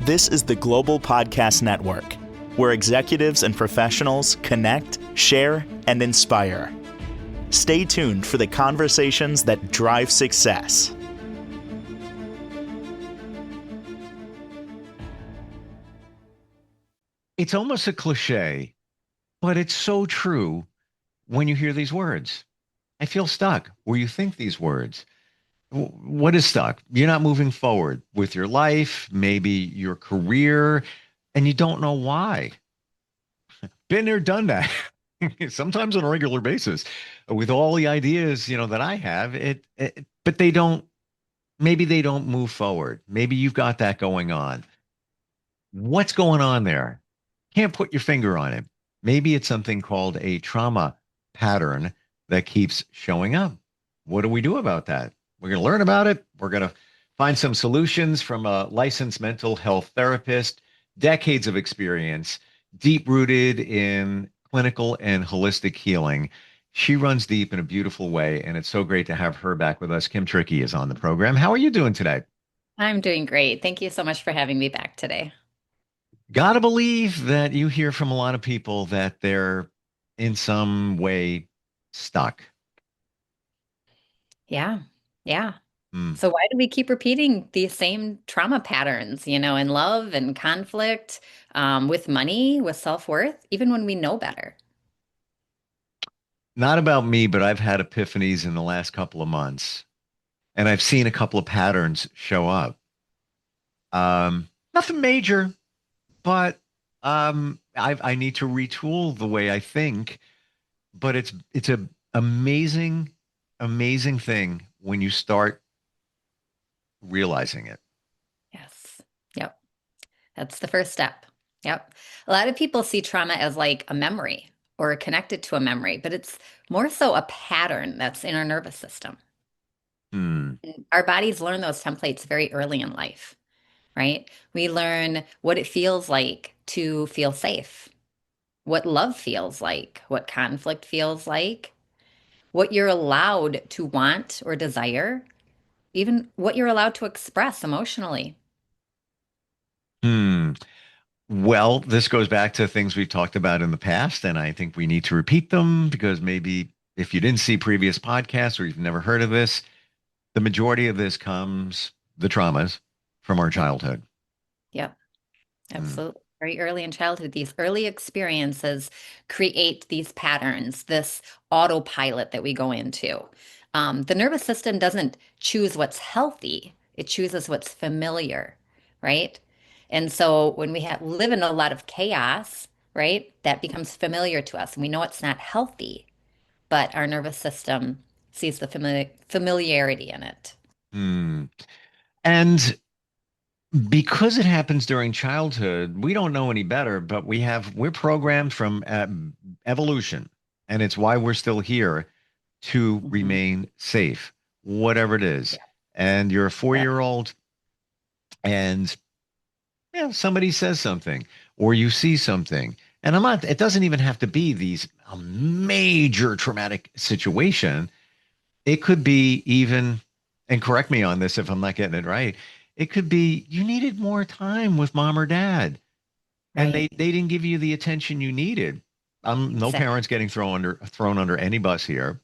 This is the Global Podcast Network, where executives and professionals connect, share, and inspire. Stay tuned for the conversations that drive success. It's almost a cliche, but it's so true when you hear these words. I feel stuck. Or you think these words. What is stuck? You're not moving forward with your life, maybe your career, and you don't know why. Been there, done that. Sometimes on a regular basis with all the ideas, that I have but maybe they don't move forward. Maybe you've got that going on. What's going on there? Can't put your finger on it. Maybe it's something called a trauma pattern that keeps showing up. What do we do about that? We're going to learn about it. We're going to find some solutions from a licensed mental health therapist, decades of experience, deep rooted in clinical and holistic healing. She runs deep in a beautiful way, and it's so great to have her back with us. Kim Trickey is on the program. How are you doing today? I'm doing great. Thank you so much for having me back today. Gotta believe that you hear from a lot of people that they're in some way stuck. Yeah. Yeah. Hmm. So why do we keep repeating these same trauma patterns, in love and conflict, with money, with self-worth, even when we know better? Not about me, but I've had epiphanies in the last couple of months, and I've seen a couple of patterns show up. Nothing major, but I need to retool the way I think. But it's a amazing, amazing thing when you start realizing it. Yes. Yep. That's the first step. Yep. A lot of people see trauma as like a memory or connected to a memory, but it's more so a pattern that's in our nervous system. Hmm. Our bodies learn those templates very early in life, right? We learn what it feels like to feel safe, what love feels like, what conflict feels like, what you're allowed to want or desire, even what you're allowed to express emotionally. Hmm. Well, this goes back to things we've talked about in the past, and I think we need to repeat them because maybe if you didn't see previous podcasts or you've never heard of this, the majority of this comes the traumas from our Yep. childhood. Yep. Mm. Absolutely. Very early in childhood, these early experiences create these patterns, this autopilot that we go into. The nervous system doesn't choose what's healthy, it chooses what's familiar, right? And so when live in a lot of chaos, right, that becomes familiar to us. And we know it's not healthy, but our nervous system sees the familiarity in it. Mm. And because it happens during childhood, we don't know any better, but we're programmed from evolution, and it's why we're still here to Mhm. remain safe, whatever it is. Yeah. And you're a Yeah. four-year-old, and somebody says something, or you see something, and it doesn't even have to be these a major traumatic situation. It could be even, and correct me on this if I'm not getting it right. It could be you needed more time with mom or dad, and they Right. they didn't give you the attention you needed. No Exactly. parents getting thrown under any bus here.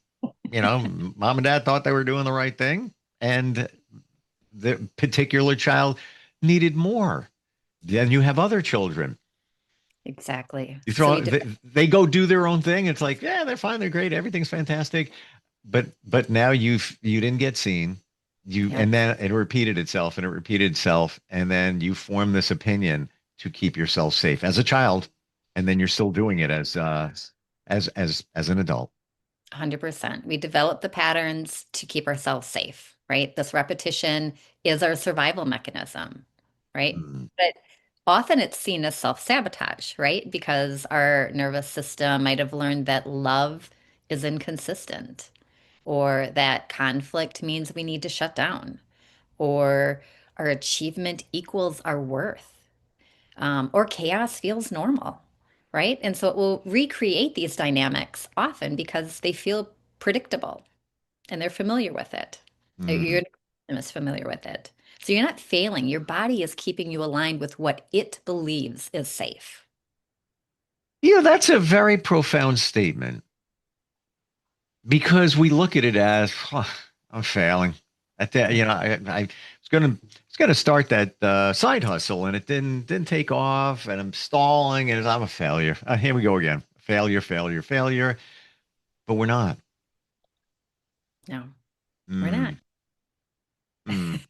Mom and dad thought they were doing the right thing, and the particular child needed more. Then you have other children. Exactly. You So throw we they go do their own thing. It's like, yeah, they're fine, they're great, everything's fantastic. But now you didn't get seen. And Yep. then it repeated itself and it repeated itself. And then you form this opinion to keep yourself safe as a child. And then you're still doing it as an adult. 100%. We develop the patterns to keep ourselves safe, right? This repetition is our survival mechanism, right? Mm. But often it's seen as self-sabotage, right? Because our nervous system might have learned that love is inconsistent, or that conflict means we need to shut down, or our achievement equals our worth, or chaos feels normal, right? And so it will recreate these dynamics often because they feel predictable and they're familiar with it. Your Mm. nervous system is familiar with it. So you're not failing. Your body is keeping you aligned with what it believes is safe. That's a very profound statement because we look at it as, "Huh, I'm failing. At that, I was gonna start that side hustle and it didn't take off, and I'm stalling, and I'm a failure. Here we go again. Failure, failure, failure. But we're not. No, we're not. Mm, mm.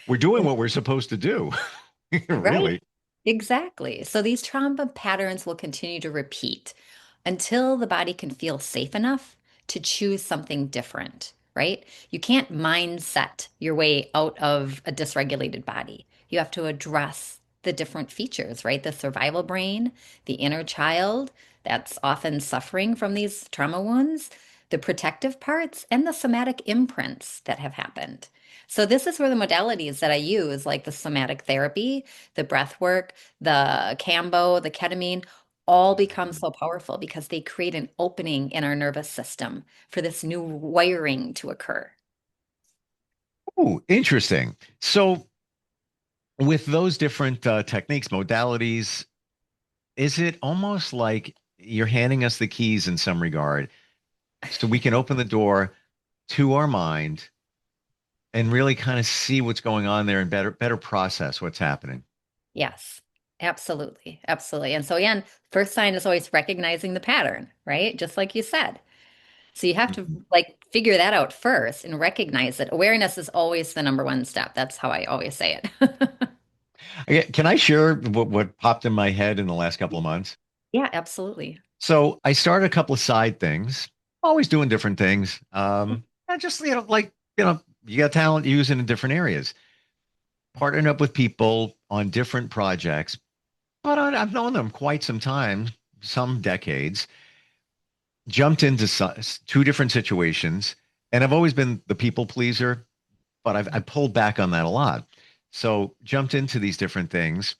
We're doing what we're supposed to do, Right? really. Exactly. So these trauma patterns will continue to repeat until the body can feel safe enough to choose something different, right? You can't mindset your way out of a dysregulated body. You have to address the different features, right? The survival brain, the inner child that's often suffering from these trauma wounds, the protective parts, and the somatic imprints that have happened. So this is where the modalities that I use, like the somatic therapy, the breath work, the cambo, the ketamine, all become so powerful because they create an opening in our nervous system for this new wiring to occur. Oh, interesting. So, with those different techniques, modalities, is it almost like you're handing us the keys in some regard so we can open the door to our mind and really kind of see what's going on there and better process what's happening? Yes, absolutely. Absolutely. And so, again, first sign is always recognizing the pattern, right? Just like you said. So you have to Mhm. like figure that out first and recognize it. Awareness is always the number one step. That's how I always say it. Can I share what popped in my head in the last couple of months? Yeah, absolutely. So I started a couple of side things, always doing different things. And just, you got talent you use it in different areas. Partnering up with people on different projects, but I've known them quite some time, some decades, jumped into two different situations. And I've always been the people pleaser, but I pulled back on that a lot. So jumped into these different things.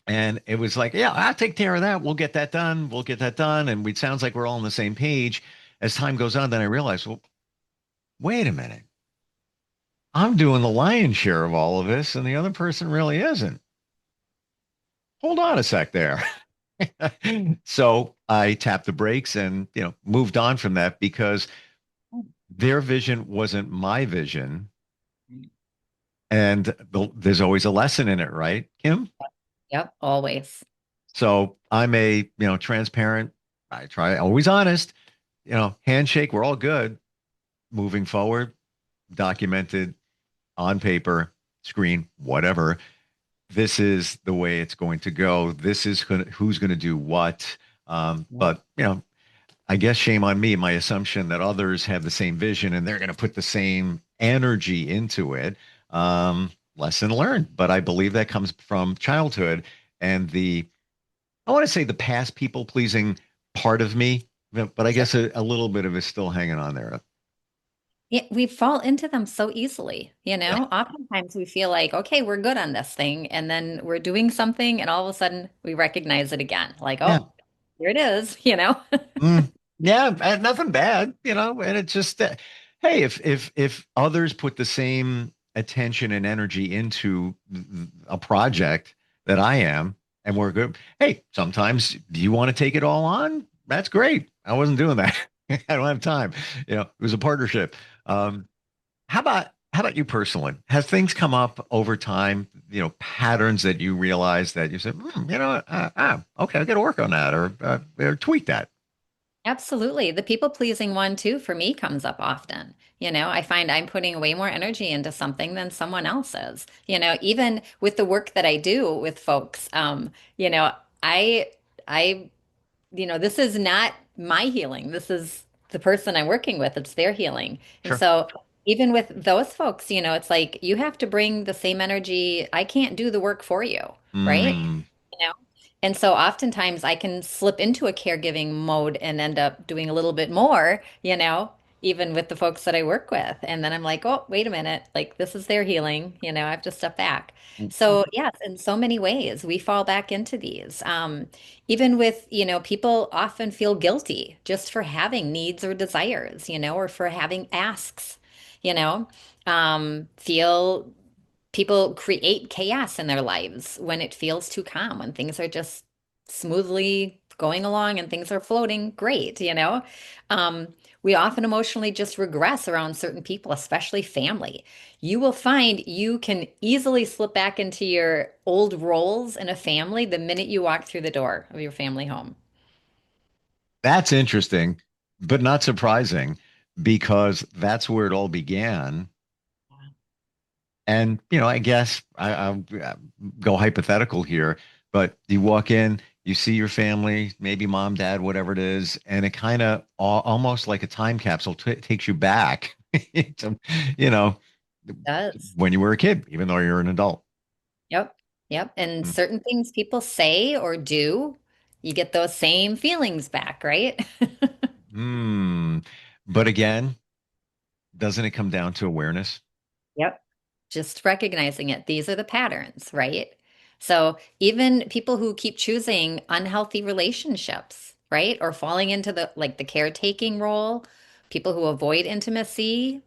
And it was like, yeah, I'll take care of that. We'll get that done. We'll get that done. And it sounds like we're all on the same page. As time goes on, then I realized, well, wait a minute. I'm doing the lion's share of all of this, and the other person really isn't. Hold on a sec there. So I tapped the brakes and, moved on from that because their vision wasn't my vision. And there's always a lesson in it, right, Kim? Yep, always. So I'm transparent. I try always honest, handshake. We're all good moving forward, documented on paper, screen, whatever. This is the way it's going to go. This is who's going to do what. But I guess shame on me, my assumption that others have the same vision and they're going to put the same energy into it. Lesson learned. But I believe that comes from childhood and I want to say the past people pleasing part of me, but I Sure. guess a little bit of it still hanging on there. Yeah, we fall into them so easily, Yeah. Oftentimes we feel like, okay, we're good on this thing, and then we're doing something, and all of a sudden we recognize it again. Like, Yeah. oh, here it is. Yeah, nothing bad, and it's just hey, if others put the same attention and energy into a project that I am, and we're good. Hey, sometimes do you want to take it all on? That's great. I wasn't doing that. I don't have time. It was a partnership. Um, how about you personally? Have things come up over time, patterns that you realize that you said, okay, I got to work on that or tweak that. Absolutely. The people pleasing one too, for me, comes up often. I find I'm putting way more energy into something than someone else is. Even with the work that I do with folks, I, I this is not my healing. This is the person I'm working with. It's their healing. And Sure. so even with those folks, it's like you have to bring the same energy. I can't do the work for you, right? Mm, You know? And so oftentimes I can slip into a caregiving mode and end up doing a little bit more, even with the folks that I work with. And then I'm like, oh, wait a minute, like this is their healing, I have to step back. So yes, in so many ways, we fall back into these. Even with, people often feel guilty just for having needs or desires, or for having asks, feel People create chaos in their lives when it feels too calm, when things are just smoothly going along and things are floating great, you know? Um, we often emotionally just regress around certain people, especially family. You will find you can easily slip back into your old roles in a family the minute you walk through the door of your family home. That's interesting, but not surprising because that's where it all began. And, I guess I'll go hypothetical here, but you walk in, you see your family, maybe mom, dad, whatever it is, and it kind of almost like a time capsule takes you back to, you know, It does. when you were a kid, even though you're an adult. Yep. Yep. And Mm. certain things people say or do, you get those same feelings back, right? Hmm. But again, doesn't it come down to awareness? Yep. Just recognizing it. These are the patterns, right? So even people who keep choosing unhealthy relationships, right? Or falling into the caretaking role, people who avoid intimacy,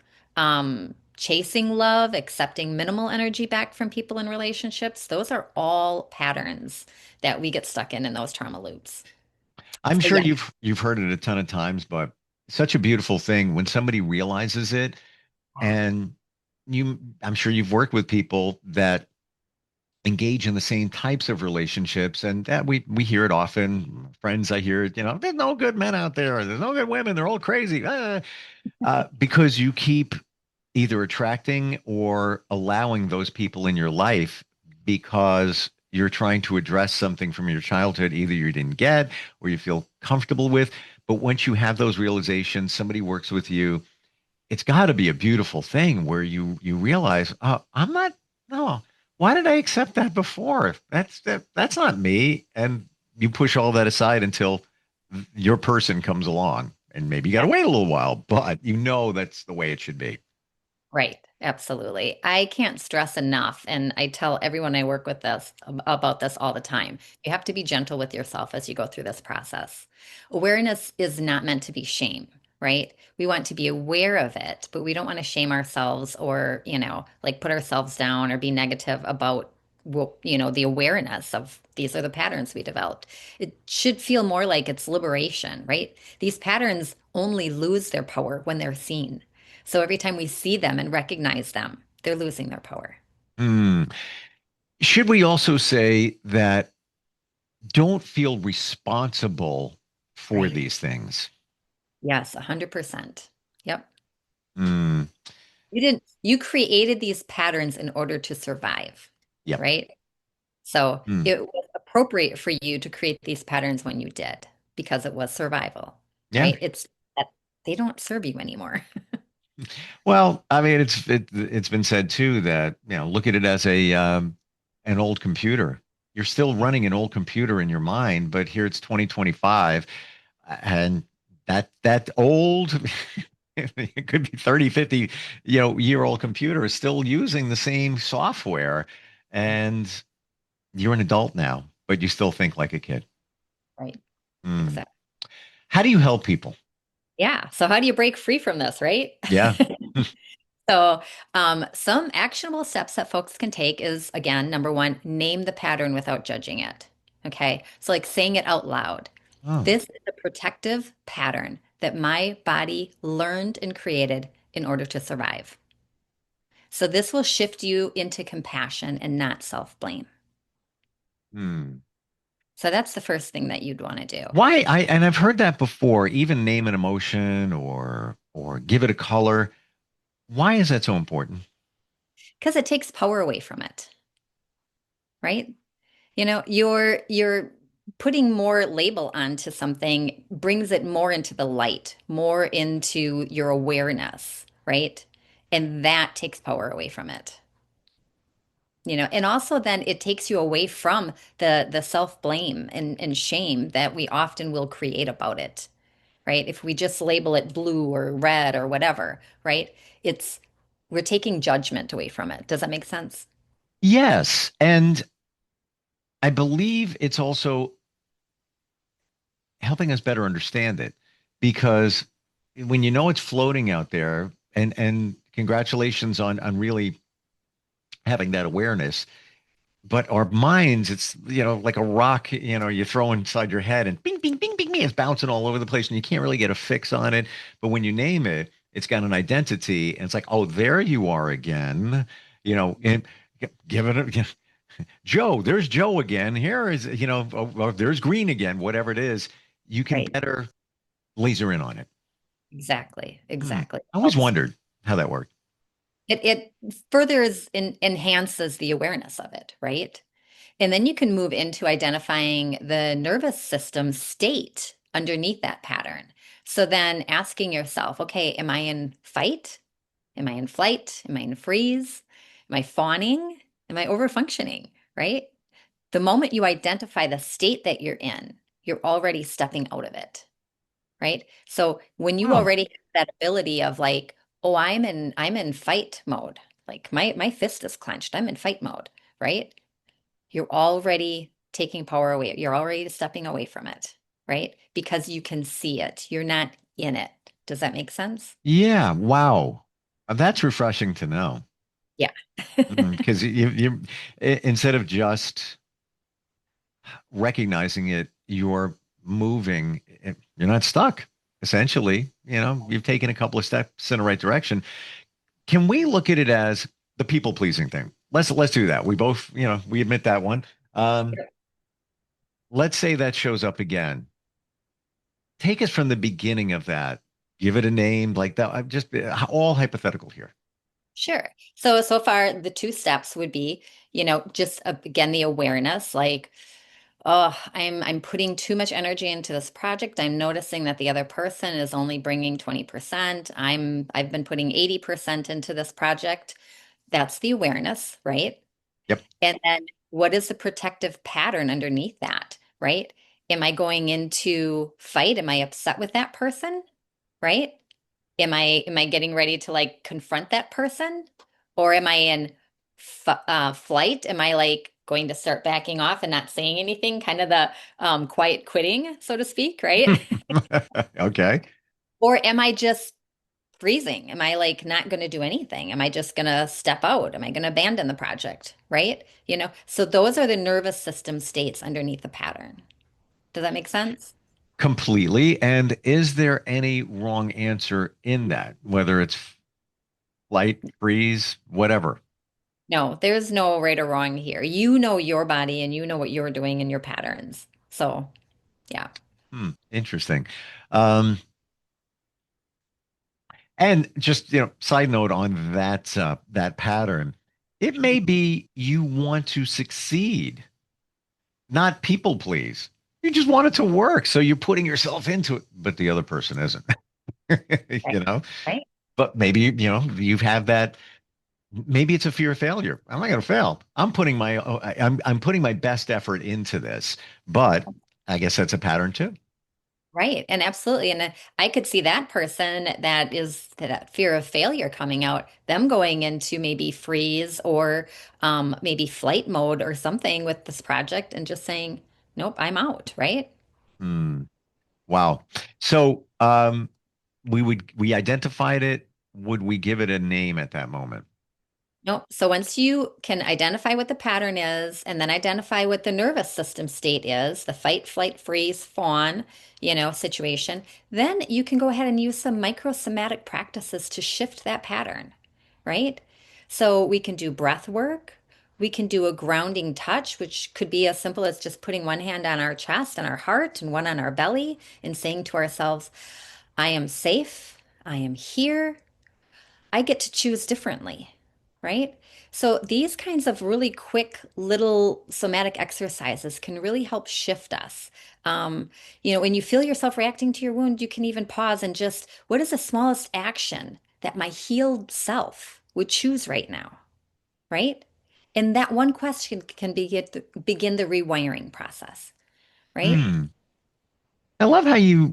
chasing love, accepting minimal energy back from people in relationships, those are all patterns that we get stuck in those trauma loops. I'm So sure yeah. you've heard it a ton of times, but it's such a beautiful thing when somebody realizes it. And I'm sure you've worked with people that engage in the same types of relationships, and that we hear it often. Friends, I hear it, there's no good men out there, there's no good women, they're all crazy. Because you keep either attracting or allowing those people in your life because you're trying to address something from your childhood, either you didn't get or you feel comfortable with. But once you have those realizations, somebody works with you, it's got to be a beautiful thing where you realize, oh, I'm not, no, why did I accept that before? That's not me. And you push all that aside until your person comes along. And maybe you got to wait a little while, but that's the way it should be. Right, absolutely. I can't stress enough, and I tell everyone I work with about this all the time. You have to be gentle with yourself as you go through this process. Awareness is not meant to be shame, right? We want to be aware of it, but we don't want to shame ourselves or, like put ourselves down or be negative about, well, the awareness of these are the patterns we developed. It should feel more like it's liberation, right? These patterns only lose their power when they're seen. So every time we see them and recognize them, they're losing their power. Hmm. Should we also say that don't feel responsible for Right. these things? Yes, 100%. Yep. Hmm. You created these patterns in order to survive, Yep. right? So Hmm. it was appropriate for you to create these patterns when you did because it was survival, Yeah. right? It's that they don't serve you anymore. Well, I mean, it's been said too that look at it as an old computer. You're still running an old computer in your mind, but here it's 2025, and that old, it could be 30, 50, year old computer is still using the same software, and you're an adult now, but you still think like a kid. Right. Hmm. Exactly. How do you help people? Yeah. So how do you break free from this, right? Yeah. So, some actionable steps that folks can take is again, number one, name the pattern without judging it. Okay. So, like saying it out loud. Oh. This is a protective pattern that my body learned and created in order to survive. So, this will shift you into compassion and not self-blame. Hmm. So, that's the first thing that you'd want to do Why and I've heard that before, even name an emotion or give it a color. Why is that so important? because it takes power away from it, right? You're putting more label onto something brings it more into the light, more into your awareness, right? And that takes power away from it. And also then it takes you away from the self-blame and shame that we often will create about it, right? If we just label it blue or red or whatever, right? It's we're taking judgment away from it. Does that make sense? Yes, and I believe it's also helping us better understand it because when you know it's floating out there, and congratulations on really having that awareness. But our minds, it's, like a rock, you throw inside your head and bing, bing, bing, bing, bing, it's bouncing all over the place and you can't really get a fix on it. But when you name it, it's got an identity and it's like, oh, there you are again, and give it a Joe, there's Joe again. Here is, there's Green again, whatever it is, you can Right. better laser in on it. Exactly. Hmm. Exactly. I always Helps. wondered how that worked. It furthers enhances the awareness of it, right? And then you can move into identifying the nervous system state underneath that pattern. So then asking yourself, okay, am I in fight? Am I in flight? Am I in freeze? Am I fawning? Am I overfunctioning? Right? The moment you identify the state that you're in, you're already stepping out of it. Right? So when you Oh, already have that ability of like, oh, I'm in fight mode. Like my fist is clenched. I'm in fight mode, right? You're already taking power away. You're already stepping away from it, right? Because you can see it. You're not in it. Does that make sense? yeah. Wow. That's refreshing to know. Yeah. Because instead of just recognizing it, you're moving, you're not stuck. Essentially, you've taken a couple of steps in the right direction. Can we look at it as the people pleasing thing? Let's do that. We both, we admit that one. Um, let's say that shows up again. Take us from the beginning of that. Give it a name like that. I'm just all hypothetical here. Sure. So far the two steps would be, just again the awareness, like, oh, I'm putting too much energy into this project. I'm noticing that the other person is only bringing 20%. I've been putting 80% into this project. That's the awareness, right? Yep. And then what is the protective pattern underneath that, right? Am I going into fight? Am I upset with that person, right? Am I getting ready to like confront that person? Or am I in f flight? Am I like going to start backing off and not saying anything? Kind of the quiet quitting, so to speak, right? Okay. Or am I just freezing? Am I like not going to do anything? Am I just going to step out? Am I going to abandon the project? Right? So those are the nervous system states underneath the pattern. Does that make sense? Completely. And is there any wrong answer in that, whether it's flight, freeze, whatever? No, there's no right or wrong here. You know your body and you know what you're doing in your patterns. So, yeah. Interesting. Um, and just, side note on that pattern, it may be you want to succeed, not people please. You just want it to work. So you're putting yourself into it, but the other person isn't, Right. you know, Right. but maybe, you've had that. Maybe it's a fear of failure. I'm not going to fail. I'm putting my best effort into this, but I guess that's a pattern too. Right. And absolutely. And I could see that person that is that fear of failure coming out, them going into maybe freeze or maybe flight mode or something with this project and just saying, nope, I'm out. Right. Hmm. Wow. So, we identified it. Would we give it a name at that moment? No. So once you can identify what the pattern is and then identify what the nervous system state is, the fight, flight, freeze, fawn, situation, then you can go ahead and use some microsomatic practices to shift that pattern, right? So we can do breath work. We can do a grounding touch, which could be as simple as just putting one hand on our chest and our heart and one on our belly and saying to ourselves, I am safe. I am here. I get to choose differently, right? So these kinds of really quick little somatic exercises can really help shift us. When you feel yourself reacting to your wound, you can even pause and just, what is the smallest action that my healed self would choose right now, right? And that one question can begin the rewiring process, right? Hmm. I love how you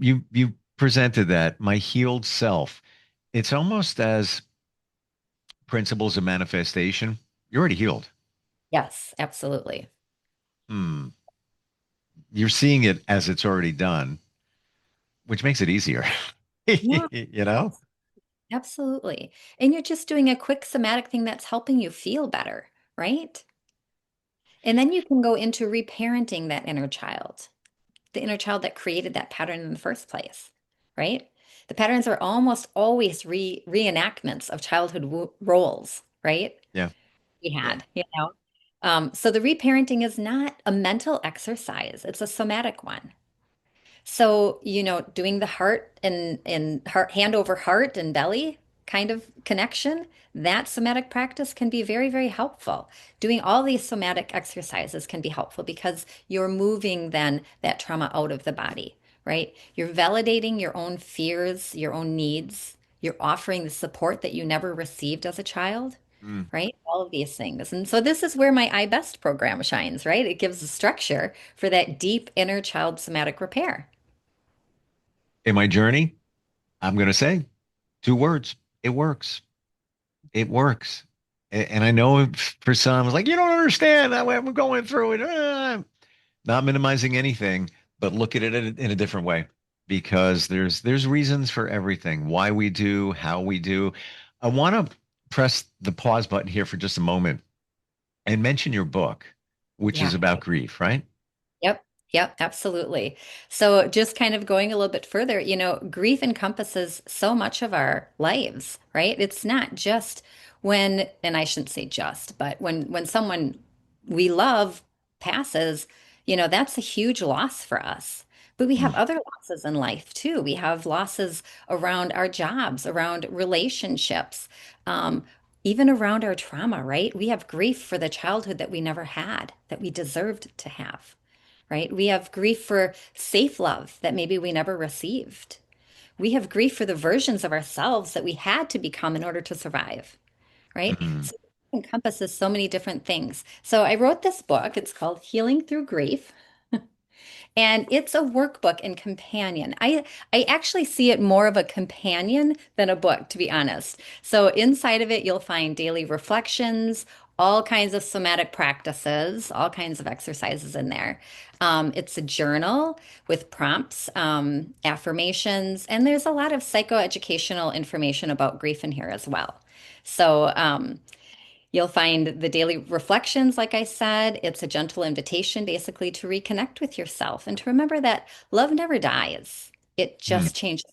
presented that, my healed self. It's almost as principles of manifestation. You're already healed. Yes, absolutely. Hmm. You're seeing it as it's already done, which makes it easier. Yeah, You know? absolutely. And you're just doing a quick somatic thing that's helping you feel better, right? And then you can go into reparenting that inner child, the inner child that created that pattern in the first place, right? The patterns are almost always reenactments of childhood roles, right? Yeah. We Yeah. had, you know. So the reparenting is not a mental exercise, it's a somatic one. So, doing the heart and heart, hand over heart and belly kind of connection, that somatic practice can be very, very helpful. Doing all these somatic exercises can be helpful because you're moving then that trauma out of the body, right? You're validating your own fears, your own needs. You're offering the support that you never received as a child, Mm. right? All of these things. And so this is where my iBest program shines, right? It gives a structure for that deep inner child somatic repair. In my journey, I'm going to say two words. It works. It works. And I know for some, it's like, you don't understand that way I'm going through it. Not minimizing anything, but look at it in a different way because there's reasons for everything, why we do, how we do. I want to press the pause button here for just a moment and mention your book, which is Yeah. about grief, right? Yep. Yep. Absolutely. So just kind of going a little bit further, grief encompasses so much of our lives, right? It's not just when, and I shouldn't say just, but when someone we love passes, that's a huge loss for us. But we have Mm. other losses in life too. We have losses around our jobs, around relationships, um, even around our trauma, right? We have grief for the childhood that we never had, that we deserved to have, right? We have grief for safe love that maybe we never received. We have grief for the versions of ourselves that we had to become in order to survive, right? Mm. So it encompasses so many different things. So I wrote this book. It's called Healing Through Grief. And it's a workbook and companion. I actually see it more of a companion than a book, to be honest. So inside of it, you'll find daily reflections, all kinds of somatic practices, all kinds of exercises in there. It's a journal with prompts, affirmations, and there's a lot of psychoeducational information about grief in here as well. So, you'll find the daily reflections, like I said. It's a gentle invitation basically to reconnect with yourself and to remember that love never dies. It Mm. just changes.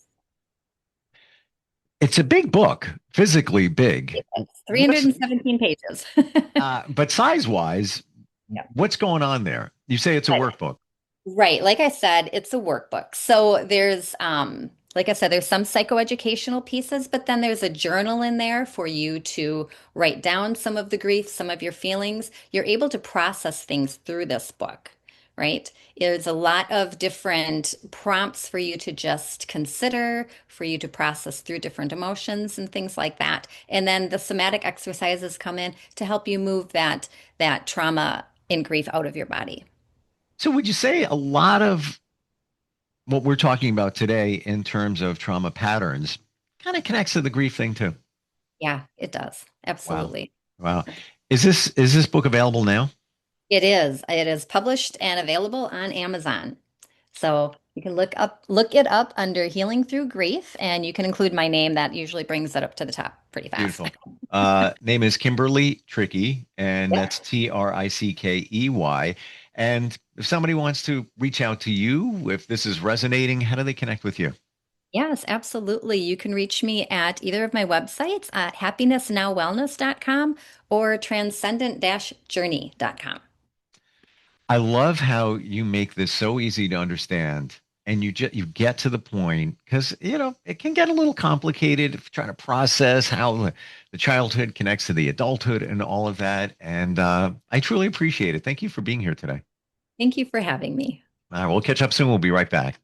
It's a big book, physically big. It's What's 317 pages. but size wise, Yeah. what's going on there? You say it's a workbook. Right. Like I said, it's a workbook. So like I said, there's some psychoeducational pieces, but then there's a journal in there for you to write down some of the grief, some of your feelings. You're able to process things through this book, right? There's a lot of different prompts for you to just consider, for you to process through different emotions and things like that. And then the somatic exercises come in to help you move that trauma and grief out of your body. So would you say a lot of what we're talking about today in terms of trauma patterns kind of connects to the grief thing too? Yeah, it does. Wow. Absolutely. Wow. Is this book available now? It is. It is published and available on Amazon. So you can look it up under Healing Through Grief, and you can include my name. That usually brings it up to the top pretty fast. Beautiful. Name is Kimberly Trickey, and Yeah. that's Trickey. And if somebody wants to reach out to you, if this is resonating, how do they connect with you? Yes, absolutely. You can reach me at either of my websites at happinessnowwellness.com or transcendent-journey.com. I love how you make this so easy to understand and you get to the point because it can get a little complicated if you're trying to process how the childhood connects to the adulthood and all of that. And I truly appreciate it. Thank you for being here today. Thank you for having me. All right, we'll catch up soon. We'll be right back.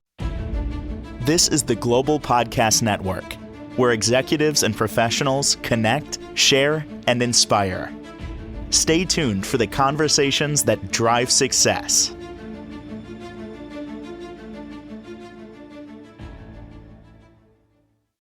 This is the Global Podcast Network, where executives and professionals connect, share, and inspire. Stay tuned for the conversations that drive success.